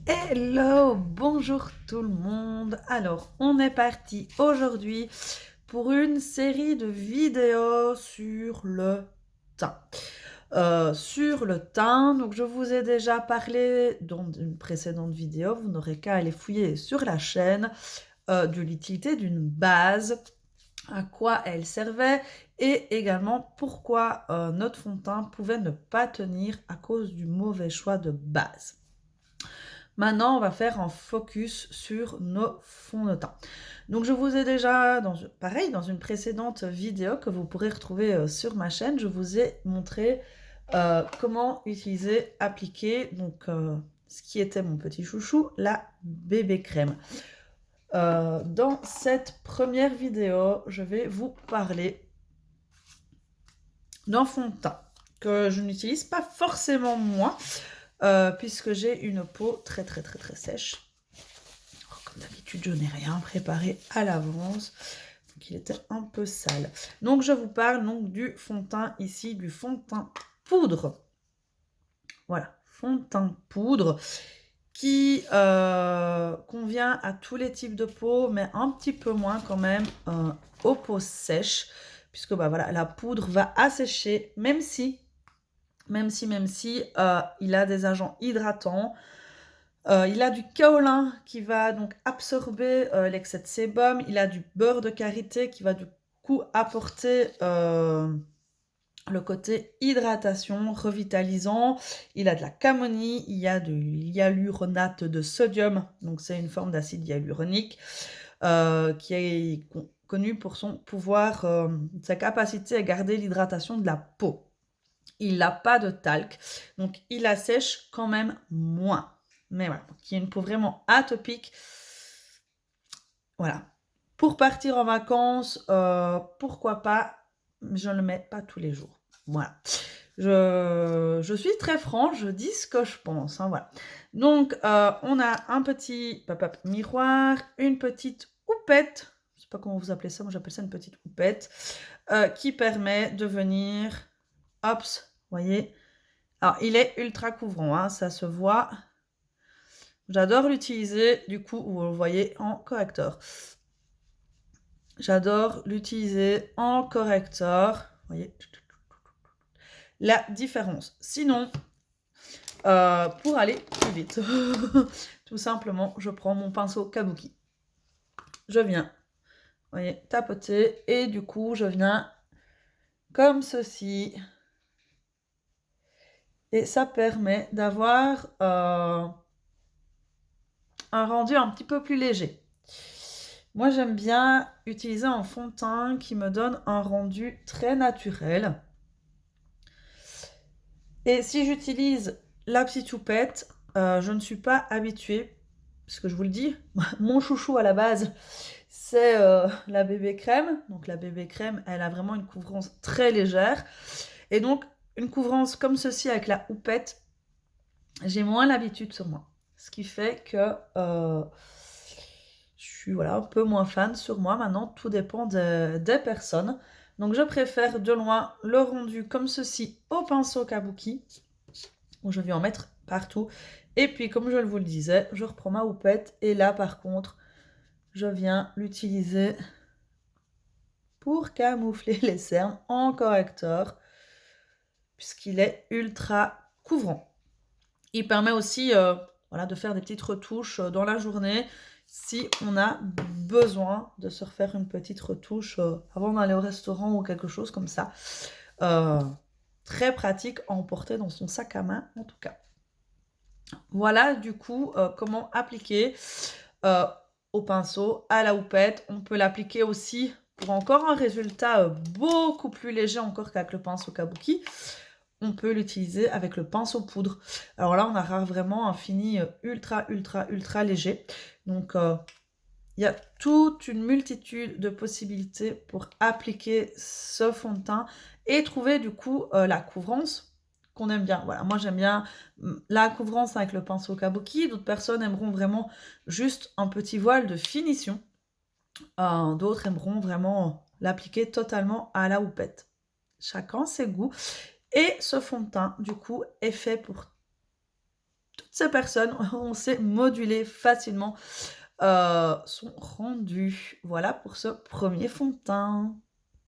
Hello, bonjour tout le monde. Alors, on est parti aujourd'hui pour une série de vidéos sur le teint. Sur le teint, donc je vous ai déjà parlé dans une précédente vidéo, vous n'aurez qu'à aller fouiller sur la chaîne de l'utilité d'une base, à quoi elle servait et également pourquoi notre fond de teint pouvait ne pas tenir à cause du mauvais choix de base. Maintenant, on va faire un focus sur nos fonds de teint. Donc, je vous ai déjà, pareil, dans une précédente vidéo que vous pourrez retrouver sur ma chaîne, je vous ai montré comment utiliser, appliquer, donc ce qui était mon petit chouchou, la bébé crème. Dans cette première vidéo, je vais vous parler d'un fond de teint que je n'utilise pas forcément moi, puisque j'ai une peau très sèche. Comme d'habitude, je n'ai rien préparé à l'avance, donc il était un peu sale. Donc je vous parle donc du fond de teint ici, du fond de teint poudre. Voilà, fond de teint poudre qui convient à tous les types de peau, mais un petit peu moins quand même aux peaux sèches, puisque bah, voilà, la poudre va assécher, même si il a des agents hydratants. Il a du kaolin qui va donc absorber l'excès de sébum. Il a du beurre de karité qui va du coup apporter le côté hydratation, revitalisant. Il a de la camomille, il y a du hyaluronate de sodium, donc c'est une forme d'acide hyaluronique qui est connu pour son pouvoir, sa capacité à garder l'hydratation de la peau. Il n'a pas de talc, donc il assèche quand même moins. Mais voilà, qui est une peau vraiment atopique. Voilà. Pour partir en vacances, pourquoi pas, mais je ne le mets pas tous les jours. Voilà. Je suis très franche, je dis ce que je pense. Hein, voilà. Donc, on a un petit miroir, une petite houppette. Je ne sais pas comment vous appelez ça, moi j'appelle ça une petite houppette, qui permet de venir, hop, vous voyez. Alors, il est ultra couvrant, hein, ça se voit. J'adore l'utiliser, du coup, vous le voyez, en correcteur. J'adore l'utiliser en correcteur. Vous voyez la différence. Sinon, pour aller plus vite, tout simplement, je prends mon pinceau kabuki. Je viens, vous voyez, tapoter, et du coup, je viens comme ceci. Et ça permet d'avoir un rendu un petit peu plus léger. Moi, j'aime bien utiliser un fond de teint qui me donne un rendu très naturel. Et si j'utilise la petite houppette, je ne suis pas habituée, parce que je vous le dis, mon chouchou à la base, c'est la bébé crème. Donc la bébé crème, elle a vraiment une couvrance très légère. Et donc, une couvrance comme ceci avec la houppette, j'ai moins l'habitude sur moi. Ce qui fait que je suis voilà, un peu moins fan sur moi. Maintenant, tout dépend des personnes. Donc, je préfère de loin le rendu comme ceci au pinceau kabuki, où je vais en mettre partout. Et puis, comme je vous le disais, je reprends ma houppette. Et là, par contre, je viens l'utiliser pour camoufler les cernes en correcteur, puisqu'il est ultra couvrant. Il permet aussi voilà, de faire des petites retouches dans la journée, si on a besoin de se refaire une petite retouche avant d'aller au restaurant ou quelque chose comme ça. Très pratique à emporter dans son sac à main, en tout cas. Voilà, du coup, comment appliquer au pinceau, à la houppette. On peut l'appliquer aussi pour encore un résultat beaucoup plus léger encore qu'avec le pinceau kabuki. On peut l'utiliser avec le pinceau poudre. Alors là, on aura vraiment un fini ultra léger. Donc, il y a toute une multitude de possibilités pour appliquer ce fond de teint et trouver du coup la couvrance qu'on aime bien. Voilà, moi j'aime bien la couvrance avec le pinceau kabuki. D'autres personnes aimeront vraiment juste un petit voile de finition. D'autres aimeront vraiment l'appliquer totalement à la houppette. Chacun ses goûts. Et ce fond de teint, du coup, est fait pour toutes ces personnes on sait moduler facilement son rendu. Voilà pour ce premier fond de teint.